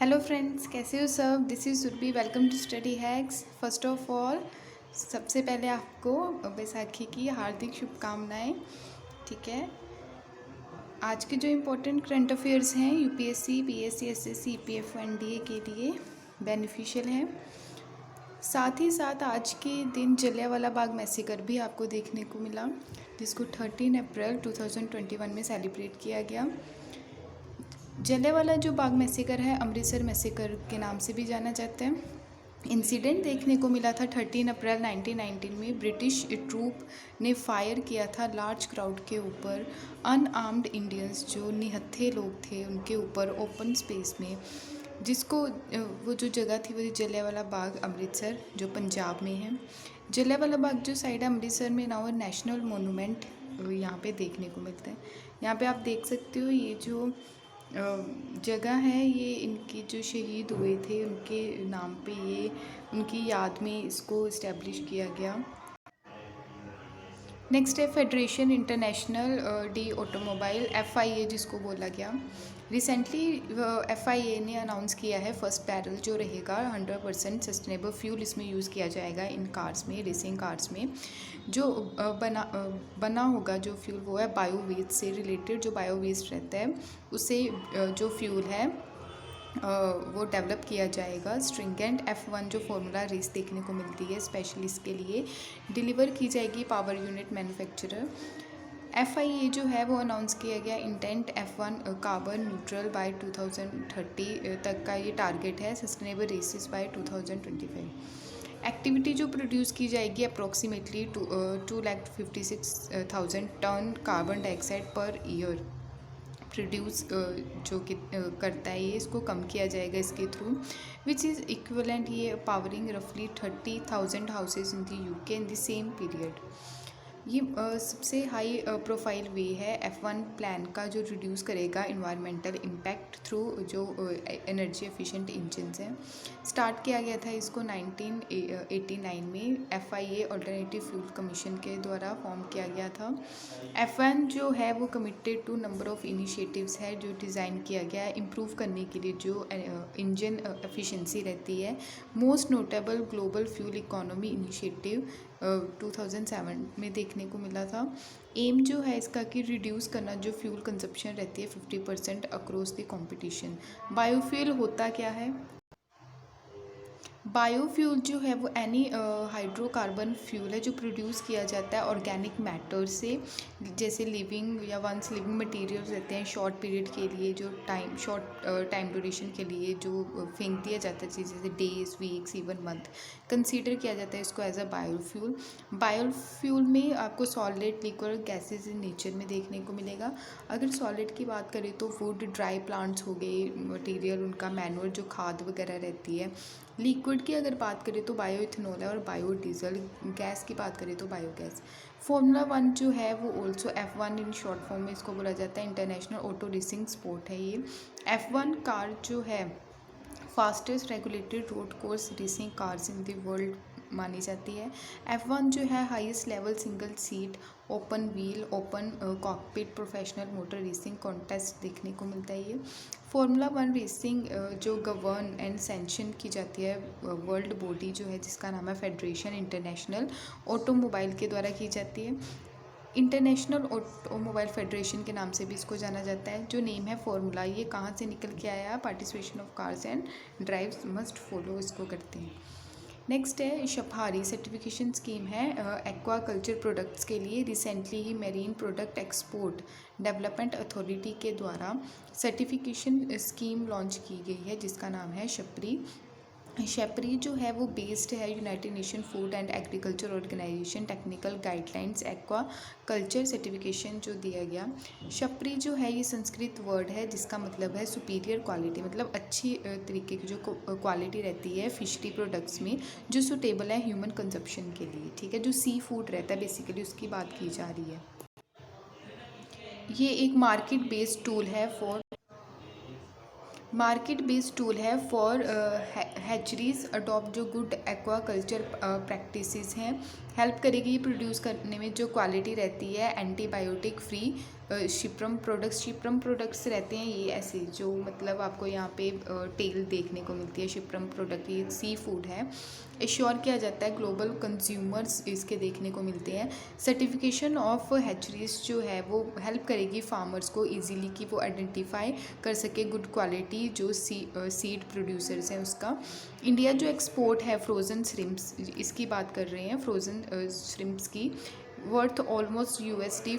Hello friends, कैसे हो सब। This is Surabhi. Welcome to Study Hacks. First of all सबसे पहले आपको बैसाखी की हार्दिक शुभकामनाएं। ठीक है। आज के जो इम्पोर्टेंट करंट अफेयर्स हैं UPSC, PSC, SSC, EPFO, NDA के लिए बेनिफिशियल हैं। साथ ही साथ आज के दिन जलियांवाला बाग मैसेकर भी आपको देखने को मिला, जिसको 13 अप्रैल 2021 में सेलिब्रेट किया गया। जलियांवाला जो बाग मैसेकर है अमृतसर मैसेकर के नाम से भी जाना जाता है। इंसिडेंट देखने को मिला था 13 अप्रैल 1919 में। ब्रिटिश ट्रूप ने फायर किया था लार्ज क्राउड के ऊपर, अनआर्म्ड इंडियंस जो निहत्थे लोग थे उनके ऊपर ओपन स्पेस में, जिसको वो जो जगह थी वो जलियांवाला बाग अमृतसर जो पंजाब में है। जलियांवाला बाग जो साइड है अमृतसर में नाउ नेशनल मोनूमेंट यहाँ पे देखने को मिलता है। यहाँ पे आप देख सकते हो ये जो जगह है ये इनकी जो शहीद हुए थे उनके नाम पे ये उनकी याद में इसको इस्टेब्लिश किया गया। नेक्स्ट है federation international D automobile FIA जिसको बोला गया। रिसेंटली FIA ने अनाउंस किया है फर्स्ट बैरल जो रहेगा 100% सस्टेनेबल फ्यूल इसमें यूज़ किया जाएगा इन कार्स में, रेसिंग कार्स में। जो बना होगा जो फ्यूल वो है बायो वेस्ट से रिलेटेड। जो बायो वेस्ट रहता है उससे जो फ्यूल है वो डेवलप किया जाएगा। स्ट्रिंगेंट F1 जो फार्मूला रेस देखने को मिलती है स्पेशली इसके लिए डिलीवर की जाएगी पावर यूनिट मैन्युफैक्चरर। FIA जो है वो अनाउंस किया गया intent F1 carbon neutral bye 2030 तक का ये टारगेट है। Sustainable races by 2025। एक्टिविटी जो प्रोड्यूस की जाएगी approximately 2,56,000 ton carbon dioxide per year produce जो कि करता है ये, इसको कम किया जाएगा इसके थ्रू, विच इज़ इक्वलेंट ये पावरिंग रफली 30,000 houses in the UK in the same period. ये सबसे हाई प्रोफाइल वे है F1 प्लान का जो रिड्यूस करेगा इन्वायरमेंटल इम्पैक्ट थ्रू जो एनर्जी एफिशिएंट इंजन्स हैं। स्टार्ट किया गया था इसको 1989 में FIA अल्टरनेटिव फ्यूल कमीशन के द्वारा फॉर्म किया गया था। F1 जो है वो committed to number of initiatives है जो डिज़ाइन किया गया है इम्प्रूव करने के लिए जो इंजन एफिशिएंसी रहती है। Most notable global fuel economy initiative 2007 में देखने को मिला था। एम जो है इसका कि रिड्यूस करना जो फ्यूल कंजप्शन रहती है 50% अक्रॉस द कंपटीशन। बायोफ्यूल होता क्या है? बायोफ्यूल जो है वो एनी हाइड्रोकार्बन फ्यूल है जो प्रोड्यूस किया जाता है ऑर्गेनिक मैटर से, जैसे लिविंग या वंस लिविंग मटेरियल्स रहते हैं शॉर्ट पीरियड के लिए, जो शॉर्ट टाइम ड्यूरेशन के लिए जो फेंक दिया जाता है चीज़ें जैसे days, weeks, even month, consider किया जाता है इसको एज अ बायोफ्यूल। बायोफ्यूल में आपको solid, liquid, gases in nature में देखने को मिलेगा। अगर सॉलिड की बात करें तो वुड, ड्राई प्लांट्स हो गए मटेरियल, उनका मैनुअर जो खाद वगैरह रहती है। लिक्विड की अगर बात करें तो बायो इथेनॉल है और बायो डीजल। गैस की बात करें तो बायोगैस। Formula 1 जो है वो also F1 in short form में इसको बोला जाता है। इंटरनेशनल ऑटो रेसिंग स्पोर्ट है ये। F1 कार जो है fastest regulated road course racing cars in the world मानी जाती है। F1 जो है highest level single seat open wheel open cockpit professional motor racing contest देखने को मिलता है ये। Formula 1 रेसिंग जो गवर्न एंड सेंशन की जाती है वर्ल्ड बॉडी जो है जिसका नाम है फेडरेशन इंटरनेशनल ऑटोमोबाइल के द्वारा की जाती है। इंटरनेशनल ऑटोमोबाइल फेडरेशन के नाम से भी इसको जाना जाता है। जो नेम है फॉर्मूला ये कहाँ से निकल के आया? Participation of cars and drives must follow इसको करते हैं। नेक्स्ट है शफारी सर्टिफिकेशन स्कीम है एक्वा कल्चर प्रोडक्ट्स के लिए। रिसेंटली ही marine product export development authority के द्वारा सर्टिफिकेशन स्कीम लॉन्च की गई है जिसका नाम है शपरी। शपरी जो है वो बेस्ड है United Nation Food and Agriculture Organization technical guidelines aquaculture certification जो दिया गया। शपरी जो है ये संस्कृत वर्ड है जिसका मतलब है सुपीरियर क्वालिटी, मतलब अच्छी तरीके की जो क्वालिटी रहती है फिशरी प्रोडक्ट्स में जो सुटेबल है ह्यूमन कंजप्शन के लिए। ठीक है, जो सी फूड रहता है बेसिकली उसकी बात की जा रही है। ये एक मार्केट बेस्ड टूल है फॉर हैचरीज अडॉप्ट जो गुड एक्वा कल्चर प्रैक्टिसेस हैं। हेल्प करेगी प्रोड्यूस करने में जो क्वालिटी रहती है एंटीबायोटिक फ्री शिप्रम प्रोडक्ट्स रहते हैं ये ऐसे जो मतलब आपको यहाँ पे टेल देखने को मिलती है। शिप्रम प्रोडक्ट ये सी फूड है। एश्योर किया जाता है ग्लोबल कंज्यूमर्स इसके देखने को मिलते हैं। सर्टिफिकेशन ऑफ हैचरीज जो है वो हेल्प करेगी फार्मर्स को इजीली कि वो आइडेंटिफाई कर सके गुड क्वालिटी जो सीड प्रोड्यूसर्स हैं उसका। इंडिया जो एक्सपोर्ट है फ्रोज़न श्रिम्प्स, इसकी बात कर रहे हैं, फ्रोज़न श्रिम्प्स की वर्थ ऑलमोस्ट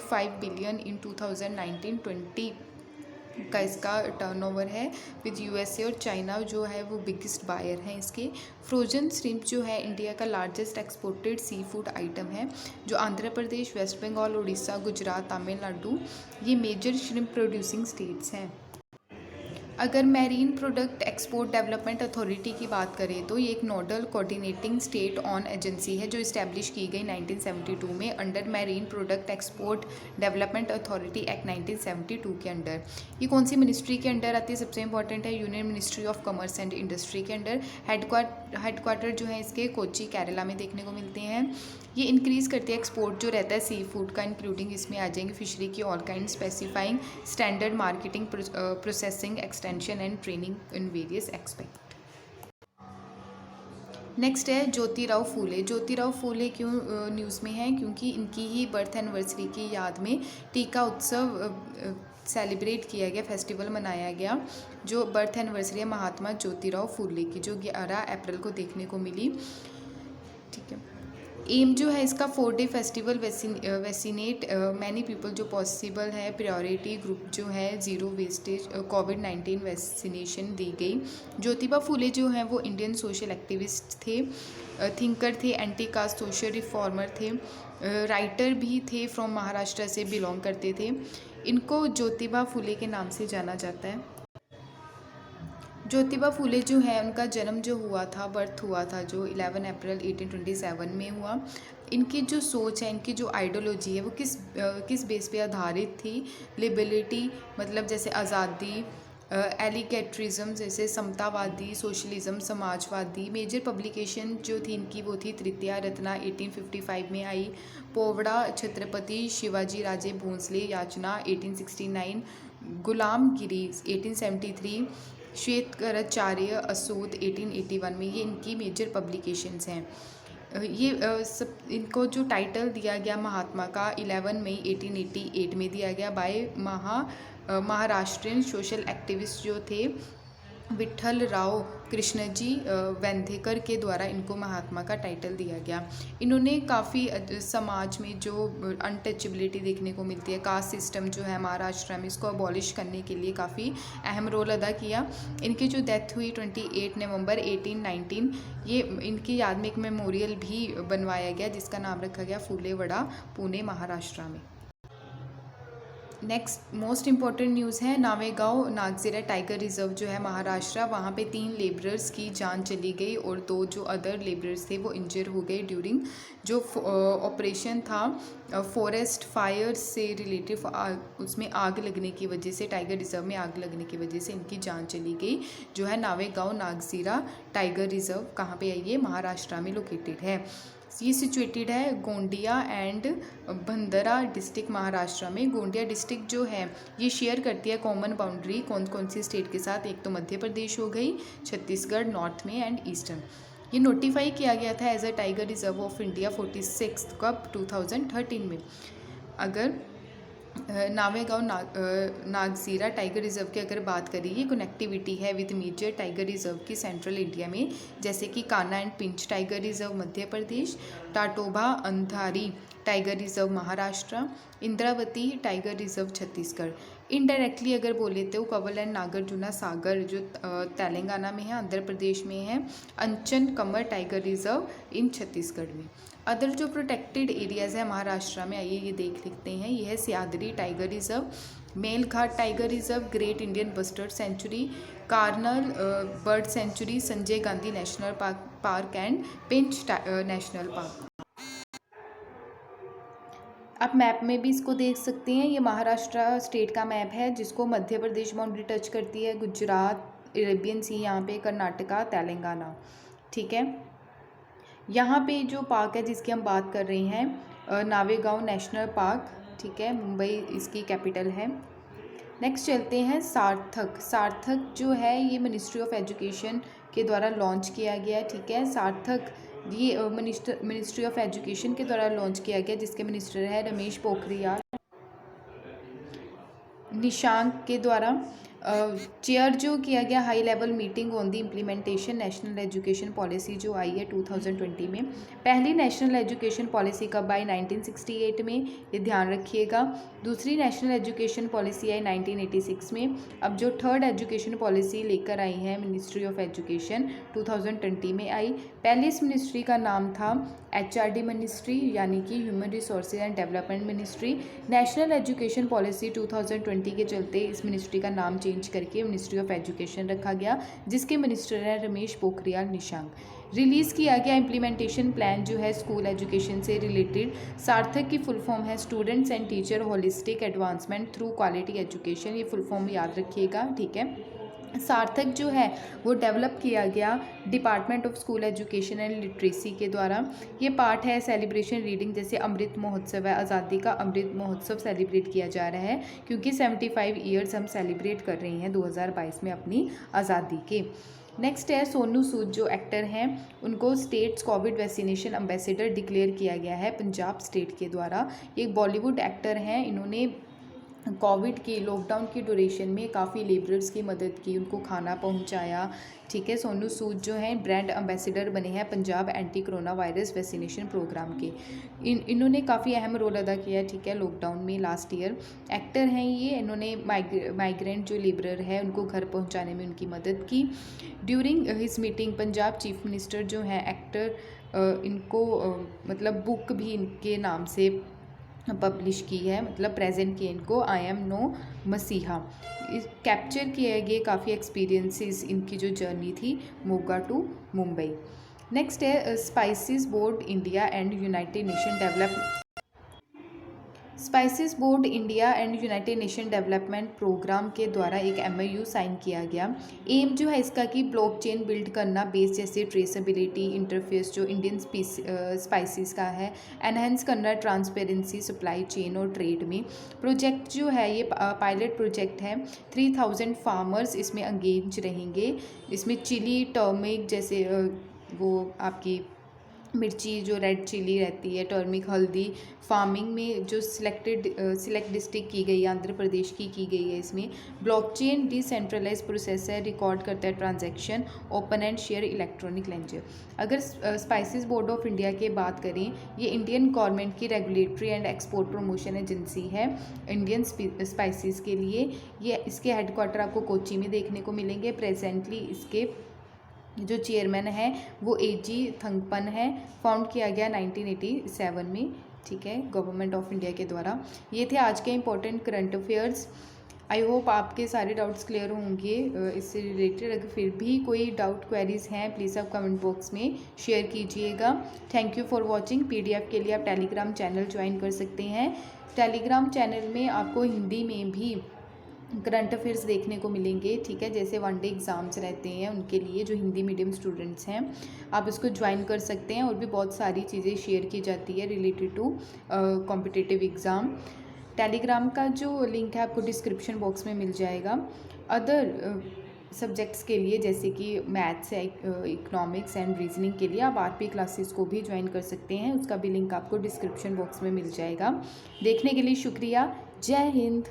$5 बिलियन इन 2019-20 का इसका टर्नओवर है। विद यूएसए और चाइना जो है वो बिगेस्ट बायर हैं इसके। फ्रोजन श्रिम्प जो है इंडिया का largest exported sea food item है, जो आंध्र प्रदेश, वेस्ट बंगाल, उड़ीसा, गुजरात, तमिलनाडु ये मेजर श्रिम्प प्रोड्यूसिंग स्टेट्स हैं। अगर marine product export development authority की बात करें तो ये एक nodal coordinating state on agency है जो इस्टेब्लिश की गई 1972 में under marine product export development authority act 1972 के अंडर। ये कौन सी मिनिस्ट्री के अंडर आती है? सबसे इंपॉर्टेंट है union ministry of commerce and industry के अंडर। हेडक्वार्टर जो है इसके कोच्चि केरला में देखने को मिलते हैं। ये इंक्रीज़ करती है एक्सपोर्ट जो रहता है सी फूड का, इंक्लूडिंग इसमें आ जाएंगे फिशरी की all kind, specifying standard marketing, processing, extension and training in various expect. Next है ज्योतिराव फूले। ज्योतिराव फूले क्यों न्यूज़ में है? क्योंकि इनकी ही बर्थ एनिवर्सरी की याद में टीका उत्सव सेलिब्रेट किया गया, फेस्टिवल मनाया गया। जो बर्थ एनिवर्सरी है महात्मा ज्योतिराव फूले की, जो 11 अप्रैल को देखने को मिली। ठीक है। एम जो है इसका 4-day festival vaccinate many people जो पॉसिबल है। प्रायोरिटी ग्रुप जो है ज़ीरो वेस्टेज कोविड-19 वैक्सीनेशन दी गई। ज्योतिबा फूले जो हैं वो इंडियन सोशल एक्टिविस्ट थे, थिंकर थे, एंटी कास्ट सोशल रिफॉर्मर थे, राइटर भी थे, फ्रॉम महाराष्ट्र से बिलोंग करते थे। इनको ज्योतिबा फूले के नाम से जाना जाता है। ज्योतिबा फूले जो है उनका जन्म जो हुआ था, बर्थ हुआ था जो 11 अप्रैल 1827 में हुआ। इनकी जो सोच है, इनकी जो आइडियोलॉजी है वो किस बेस पे आधारित थी? लिबर्टी मतलब जैसे आज़ादी, एलिगेट्रिज्म जैसे समतावादी, सोशलिज्म समाजवादी। मेजर पब्लिकेशन जो थी इनकी वो थी तृतीया रत्ना 1855 में आई, पोवड़ा छत्रपति शिवाजी राजे भोंसले याचना 1869, गुलामगिरी 1873, श्वेतकराचार्य असूत 1881 में। ये इनकी मेजर पब्लिकेशंस हैं। ये सब इनको जो टाइटल दिया गया महात्मा का 11 मई 1888 में दिया गया बाय महाराष्ट्रियन सोशल एक्टिविस्ट जो थे विट्ठल राव कृष्णजी वेंधेकर के द्वारा इनको महात्मा का टाइटल दिया गया। इन्होंने काफ़ी समाज में जो अनटचेबिलिटी देखने को मिलती है, कास्ट सिस्टम जो है महाराष्ट्र में, इसको अबॉलिश करने के लिए काफ़ी अहम रोल अदा किया। इनकी जो डेथ हुई 28 नवंबर 1819, ये इनकी याद में एक मेमोरियल भी बनवाया गया जिसका नाम रखा गया फूले वड़ा, पुणे महाराष्ट्र में। नेक्स्ट मोस्ट इम्पॉर्टेंट न्यूज़ है नावेगांव नागजीरा टाइगर रिजर्व जो है महाराष्ट्र, वहाँ पे 3 लेबरर्स की जान चली गई और 2 जो अदर लेबरर्स थे वो इंजर हो गए ड्यूरिंग जो ऑपरेशन था फॉरेस्ट फायर से रिलेटिव। उसमें आग लगने की वजह से, टाइगर रिजर्व में आग लगने की वजह से इनकी जान चली गई। जो है नावेगांव नागजीरा टाइगर रिजर्व कहाँ पे है? ये महाराष्ट्र में लोकेटेड है। ये सिचुएटेड है Gondia and Bhandara district Maharashtra में। गोंडिया डिस्ट्रिक्ट जो है ये शेयर करती है कॉमन बाउंड्री कौन कौन सी स्टेट के साथ? एक तो मध्य प्रदेश हो गई, छत्तीसगढ़ नॉर्थ में एंड ईस्टर्न। ये नोटिफाई किया गया था as a tiger reserve of India 46 कब 2013 में। अगर नावेगांव नागजीरा टाइगर रिजर्व की अगर बात करें, ये कनेक्टिविटी है विद मेजर टाइगर रिजर्व की सेंट्रल इंडिया में, जैसे कि Kanha and Pench tiger reserve Madhya Pradesh, Tadoba Andhari tiger reserve Maharashtra, Indravati tiger reserve Chhattisgarh. Indirectly अगर बोले तो कंवल एंड नागार्जुना सागर जो तेलंगाना में है, आंध्र प्रदेश में है, अंचन कमर टाइगर रिजर्व इन छत्तीसगढ़ में। अदर जो प्रोटेक्टेड एरियाज़ है महाराष्ट्र में, आइए ये देख लेते हैं। यह है Sahyadri tiger reserve, Melghat tiger reserve, great Indian bustard sanctuary, Karnala bird sanctuary, Sanjay Gandhi national park and Pench national park. आप मैप में भी इसको देख सकते हैं। ये महाराष्ट्र स्टेट का मैप है जिसको मध्य प्रदेश बाउंड्री टच करती है, गुजरात, अरेबियन सी यहाँ पे, कर्नाटका, तेलंगाना। ठीक है। यहाँ पे जो पार्क है जिसकी हम बात कर रहे हैं नावेगांव नेशनल पार्क, ठीक है, मुंबई इसकी कैपिटल है। नेक्स्ट चलते हैं सार्थक। सार्थक जो है ये मिनिस्ट्री ऑफ एजुकेशन के द्वारा लॉन्च किया गया है, ठीक है। सार्थक ये मिनिस्ट्री ऑफ एजुकेशन के द्वारा लॉन्च किया गया, जिसके मिनिस्टर है रमेश पोखरियाल निशांक के द्वारा। चेयर जो किया गया high level meeting on the implementation national education policy जो आई है 2020 में। पहली नेशनल एजुकेशन पॉलिसी कब आई? 1968 में, ये ध्यान रखिएगा। दूसरी नेशनल एजुकेशन पॉलिसी आई 1986 में। अब जो थर्ड एजुकेशन पॉलिसी लेकर आई है मिनिस्ट्री ऑफ एजुकेशन 2020 में आई। पहले इस मिनिस्ट्री का नाम था HRD मिनिस्ट्री, यानी कि human resources and development ministry. National education policy 2020 के चलते इस मिनिस्ट्री का नाम चेंज करके मिनिस्ट्री ऑफ एजुकेशन रखा गया, जिसके मिनिस्टर हैं रमेश पोखरियाल निशंक। रिलीज़ किया गया इम्प्लीमेंटेशन प्लान जो है स्कूल एजुकेशन से रिलेटेड। सार्थक की फुल फॉर्म है students and teacher holistic advancement through quality education. ये फुल फॉर्म याद रखिएगा, ठीक है। सार्थक जो है वो डेवलप किया गया department of school education and literacy के द्वारा। ये पार्ट है सेलिब्रेशन रीडिंग, जैसे अमृत महोत्सव है, आज़ादी का अमृत महोत्सव सेलिब्रेट किया जा रहा है क्योंकि 75 ईयर्स हम सेलिब्रेट कर रहे हैं 2022 में अपनी आज़ादी के। नेक्स्ट है सोनू सूद जो एक्टर हैं, उनको states Covid vaccination ambassador declare किया गया है पंजाब स्टेट के द्वारा। एक बॉलीवुड एक्टर हैं, इन्होंने कोविड की लॉकडाउन की ड्यूरेशन में काफ़ी लेबरर्स की मदद की, उनको खाना पहुंचाया, ठीक है। सोनू सूद जो हैं ब्रांड एम्बेसडर बने हैं Punjab anti corona virus vaccination programme के। इन्होंने काफ़ी अहम रोल अदा किया, ठीक है, लॉकडाउन में लास्ट ईयर। एक्टर हैं ये, इन्होंने माइग्रेंट जो लेबरर है उनको घर पहुंचाने में उनकी मदद की। During his meeting Punjab chief minister जो हैं एक्टर, इनको मतलब बुक भी इनके नाम से पब्लिश की है, मतलब प्रेजेंट किए इनको, I am no messiah. Capture किए गए काफ़ी एक्सपीरियंसेस इनकी जो जर्नी थी मोगा टू मुंबई। नेक्स्ट है Spices Board India and United Nation develop Spices Board India and United Nation Development Programme के द्वारा एक MOU साइन किया गया। एम जो है इसका कि ब्लॉकचेन बिल्ड करना बेस, जैसे ट्रेसेबिलिटी इंटरफेस जो इंडियन स्पाइसेस का है, एनहेंस करना ट्रांसपेरेंसी सप्लाई चेन और ट्रेड में। प्रोजेक्ट जो है ये पायलट प्रोजेक्ट है, 3000 फार्मर्स इसमें एंगेज रहेंगे। इसमें चिली टर्मिक जैसे वो आपकी मिर्ची जो रेड चिली रहती है, टर्मिक हल्दी फार्मिंग में जो सिलेक्ट डिस्ट्रिक्ट की गई है आंध्र प्रदेश की गई है। इसमें ब्लॉकचेन डिसेंट्रलाइज प्रोसेस है, रिकॉर्ड करता है transaction, open and share electronic ledger. अगर स्पाइसेस बोर्ड ऑफ इंडिया की बात करें, ये इंडियन गवर्नमेंट की regulatory and export promotion agency है इंडियन स्पाइसेस के लिए। ये इसके हेडक्वार्टर आपको कोची में देखने को मिलेंगे। प्रेजेंटली इसके जो चेयरमैन है वो AG थंगपन है। फाउंड किया गया 1987 में, ठीक है, गवर्नमेंट ऑफ इंडिया के द्वारा। ये थे आज के important current affairs. I hope आपके सारे डाउट्स क्लियर होंगे इससे रिलेटेड। अगर फिर भी कोई डाउट क्वेरीज हैं प्लीज़ आप कमेंट बॉक्स में शेयर कीजिएगा। Thank you for watching. PDF के लिए आप टेलीग्राम चैनल ज्वाइन कर सकते हैं। टेलीग्राम चैनल में आपको हिंदी में भी करंट अफेयर्स देखने को मिलेंगे, ठीक है, जैसे 1 डे एग्ज़ाम्स रहते हैं उनके लिए जो हिंदी मीडियम स्टूडेंट्स हैं, आप इसको ज्वाइन कर सकते हैं। और भी बहुत सारी चीज़ें शेयर की जाती है related to competitive exam. Telegram का जो लिंक है आपको डिस्क्रिप्शन बॉक्स में मिल जाएगा। अदर सब्जेक्ट्स के लिए जैसे कि मैथ्स है, इकोनॉमिक्स एंड रीजनिंग के लिए आप RP क्लासेस को भी ज्वाइन कर सकते हैं, उसका भी लिंक आपको डिस्क्रिप्शन बॉक्स में मिल जाएगा। देखने के लिए शुक्रिया। जय हिंद।